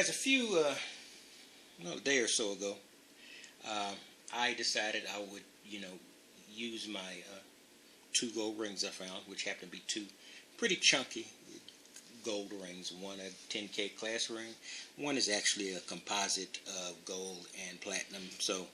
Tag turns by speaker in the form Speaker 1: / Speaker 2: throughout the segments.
Speaker 1: guys, a day or so ago, I decided I would, use my two gold rings I found, which happen to be two pretty chunky gold rings. One a 10K class ring. One is actually a composite of gold and platinum. So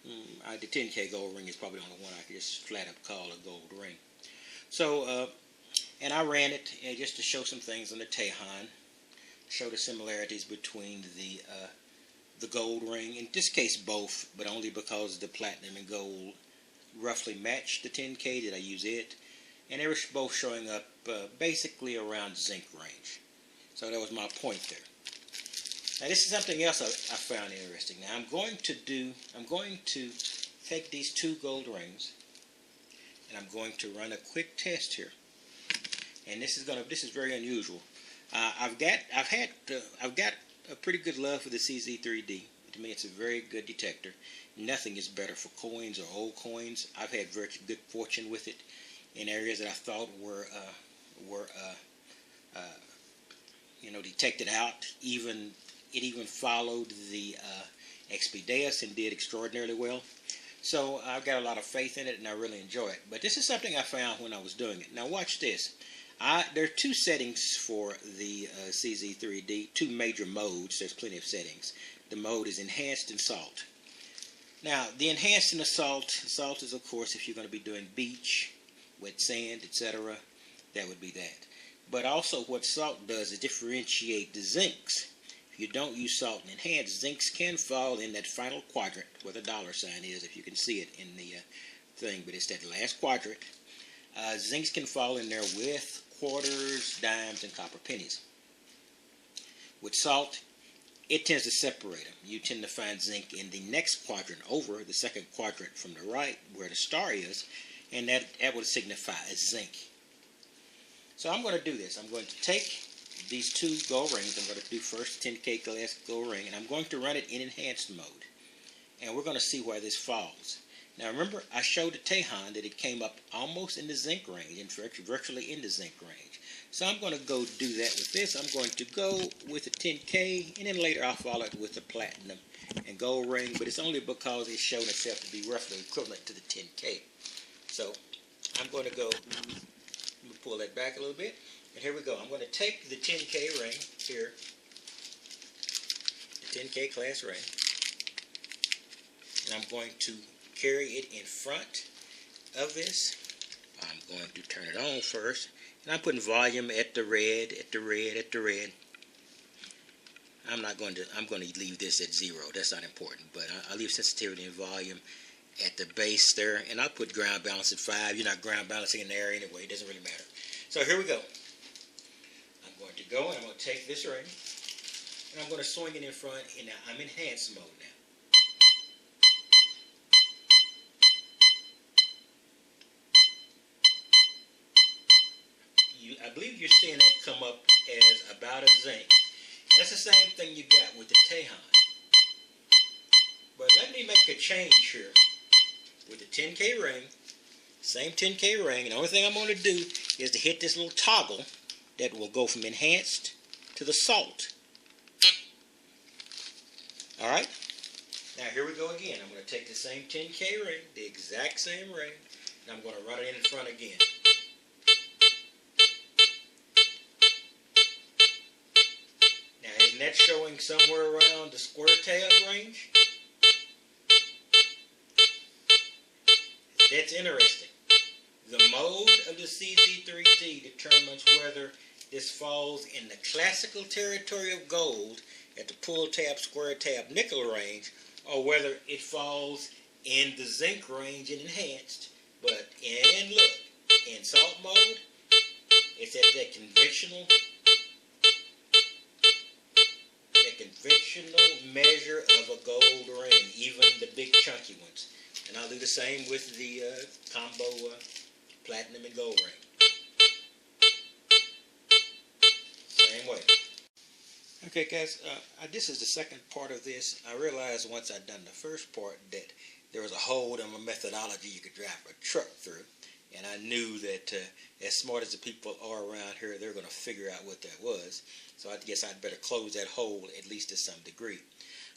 Speaker 1: the 10K gold ring is probably the only one I could just flat up call a gold ring. So, and I ran it just to show some things on the Tehan, show the similarities between the gold ring. In this case, both, but only because the platinum and gold roughly matched the 10K did I use it. And they were both showing up basically around zinc range. So that was my point there. Now this is something else I found interesting. Now I'm going to take these two gold rings and I'm going to run a quick test here. And this is very unusual. I've got a pretty good love for the CZ3D. To me, it's a very good detector. Nothing is better for coins or old coins. I've had very good fortune with it in areas that I thought were detected out. It even followed the Expedeus and did extraordinarily well. So I've got a lot of faith in it and I really enjoy it. But this is something I found when I was doing it. Now watch this. There are two settings for the CZ3D, two major modes. There's plenty of settings. The mode is enhanced and salt. Now the enhanced and the salt is of course if you're going to be doing beach, wet sand, etc. That would be that. But also what salt does is differentiate the zincs. If you don't use salt and enhanced, zincs can fall in that final quadrant where the dollar sign is, if you can see it in the thing, but it's that last quadrant. Zincs can fall in there with quarters, dimes, and copper pennies. With salt, it tends to separate them. You tend to find zinc in the next quadrant over, the second quadrant from the right, where the star is, and that would signify as zinc. So I'm going to do this. I'm going to take these two gold rings. I'm going to do first 10K glass gold ring, and I'm going to run it in enhanced mode. And we're going to see where this falls. Now remember, I showed the Tehan that it came up almost in the zinc range, and virtually in the zinc range. So I'm going to go do that with this. I'm going to go with the 10K, and then later I'll follow it with the platinum and gold ring, but it's only because it's shown itself to be roughly equivalent to the 10K. So I'm going to go, I'm going to pull that back a little bit, and here we go. I'm going to take the 10K ring here, the 10K class ring, and I'm going to carry it in front of this. I'm going to turn it on first, and I'm putting volume at the red, at the red, at the red. I'm going to leave this at 0. That's not important, but I'll leave sensitivity and volume at the base there, and I'll put ground balance at 5. You're not ground balancing in there anyway. It doesn't really matter. So here we go. I'm going to go, and I'm going to take this ring, and I'm going to swing it in front, and now I'm in enhanced mode now. I believe you're seeing that come up as about a zinc. That's the same thing you got with the Tehan. But let me make a change here. With the 10K ring, same 10K ring, and the only thing I'm going to do is to hit this little toggle that will go from enhanced to the salt. Alright? Now here we go again. I'm going to take the same 10K ring, the exact same ring, and I'm going to run it in front again. Now isn't that showing somewhere around the square tab range? That's interesting. The mode of the CZ3D determines whether this falls in the classical territory of gold at the pull tab, square tab, nickel range, or whether it falls in the zinc range and enhanced. But look, in salt mode, it's at that conventional measure of a gold ring, even the big chunky ones. And I'll do the same with the combo platinum and gold ring. Same way. Okay guys, this is the second part of this. I realized once I'd done the first part that there was a hole in my methodology you could drive a truck through. and I knew that as smart as the people are around here, they're going to figure out what that was. So I guess I'd better close that hole at least to some degree.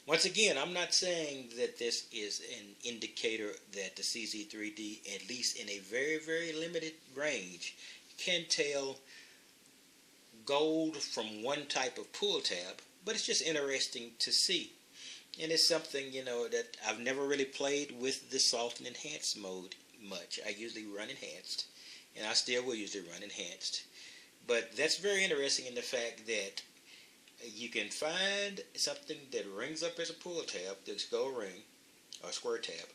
Speaker 1: Once again, I'm not saying that this is an indicator that the CZ3D, at least in a very, very limited range, can tell gold from one type of pull tab, but it's just interesting to see. And it's something, you know, that I've never really played with the salt and enhanced mode much. I usually run enhanced, and I still will usually run enhanced. But that's very interesting in the fact that you can find something that rings up as a pull tab, this gold ring, or square tab,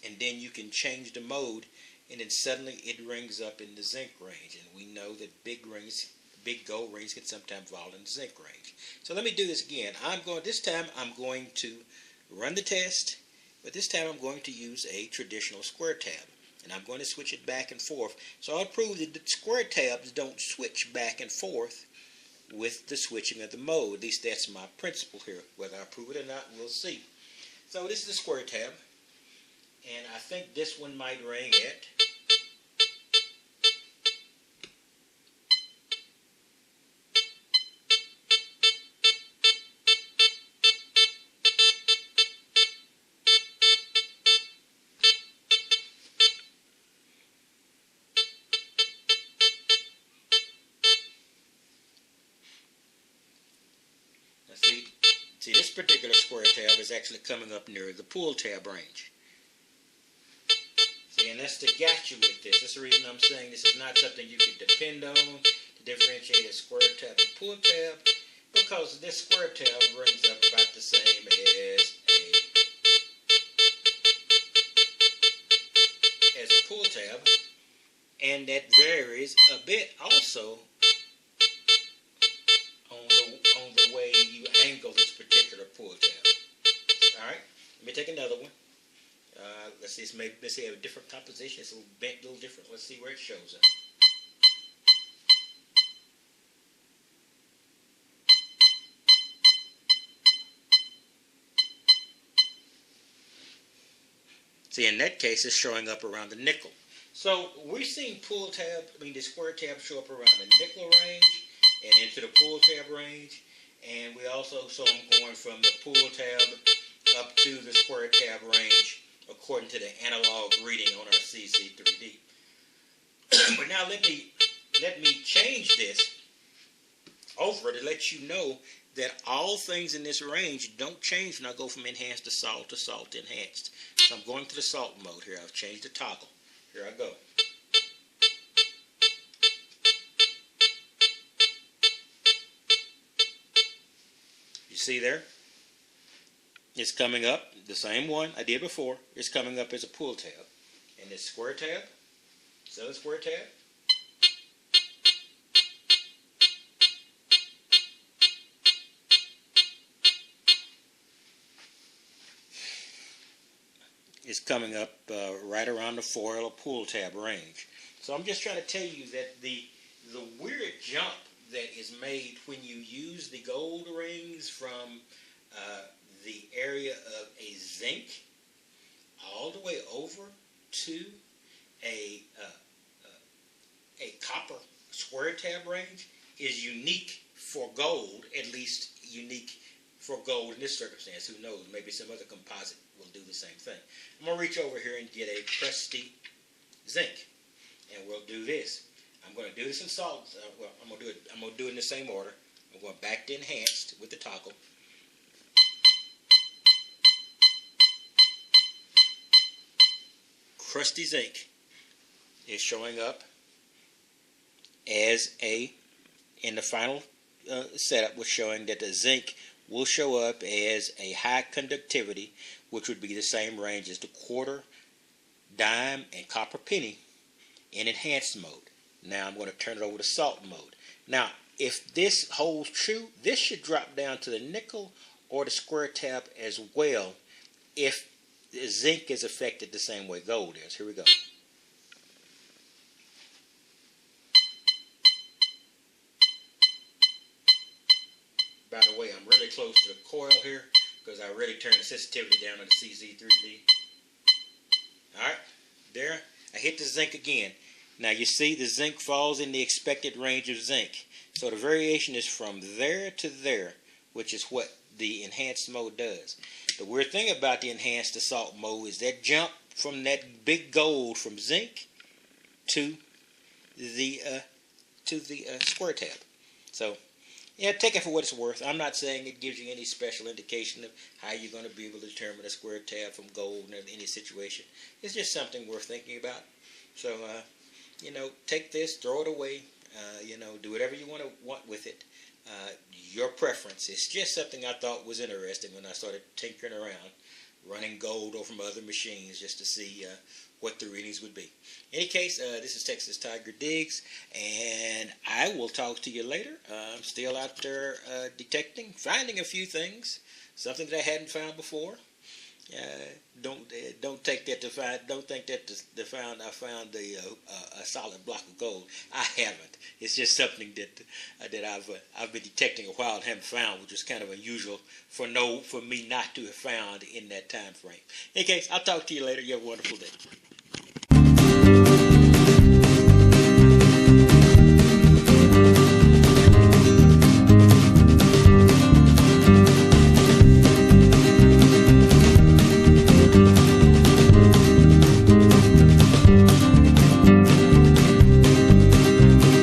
Speaker 1: and then you can change the mode, and then suddenly it rings up in the zinc range. And we know that big gold rings can sometimes fall in the zinc range. So let me do this again. This time I'm going to run the test, but this time I'm going to use a traditional square tab. And I'm going to switch it back and forth. So I'll prove that the square tabs don't switch back and forth with the switching of the mode. At least that's my principle here. Whether I prove it or not, we'll see. So this is the square tab, and I think this one might ring at See, this particular square tab is actually coming up near the pull tab range. See, and that's the gotcha with this. That's the reason I'm saying this is not something you can depend on to differentiate a square tab and pull tab, because this square tab rings up about the same as a pull tab, and that varies a bit also on the way you angle this particular pull tab. All right, let me take another one. Let's see, let's see, a different composition. It's a little bent, a little different. Let's see where it shows up. See, in that case, it's showing up around the nickel. So we're seeing the square tab show up around the nickel range and into the pull tab range. And we also saw them going from the pull tab up to the square tab range according to the analog reading on our CZ3D. But now let me change this over to let you know that all things in this range don't change when I go from enhanced to salt to enhanced. So I'm going to the salt mode here. I've changed the toggle. Here I go. You see there? It's coming up, the same one I did before. It's coming up as a pull tab. And this square tab, so the square tab, is coming up right around the foil or pull tab range. So I'm just trying to tell you that the weird jump that is made when you use the gold rings from the area of a zinc all the way over to a copper square tab range is unique for gold, at least unique for gold in this circumstance. Who knows? Maybe some other composite will do the same thing. I'm going to reach over here and get a crusty zinc, and we'll do this. I'm going to do this in salt. I'm going to do it in the same order. I'm going back to enhanced with the toggle. Crusty zinc is showing up as in the final setup was showing that the zinc will show up as a high conductivity, which would be the same range as the quarter, dime, and copper penny in enhanced mode. Now I'm going to turn it over to salt mode. Now, if this holds true, this should drop down to the nickel or the square tab as well if zinc is affected the same way gold is. Here we go. By the way, I'm really close to the coil here because I really turned the sensitivity down on the CZ3D. Alright, there. I hit the zinc again. Now you see the zinc falls in the expected range of zinc. So the variation is from there to there, which is what the enhanced mode does. The weird thing about the enhanced assault mode is that jump from that big gold from zinc to the square tab. So yeah, take it for what it's worth. I'm not saying it gives you any special indication of how you're going to be able to determine a square tab from gold in any situation. It's just something worth thinking about. So, take this, throw it away, do whatever you want with it. Your preference. It's just something I thought was interesting when I started tinkering around, running gold over my other machines just to see what the readings would be. In any case, this is Texas Tiger Diggs, and I will talk to you later. I'm still out there detecting, finding a few things, something that I hadn't found before. Don't take that to find. Don't think that I found a solid block of gold. I haven't. It's just something that I've been detecting a while and haven't found, which is kind of unusual for me not to have found in that time frame. In any case, I'll talk to you later. You have a wonderful day.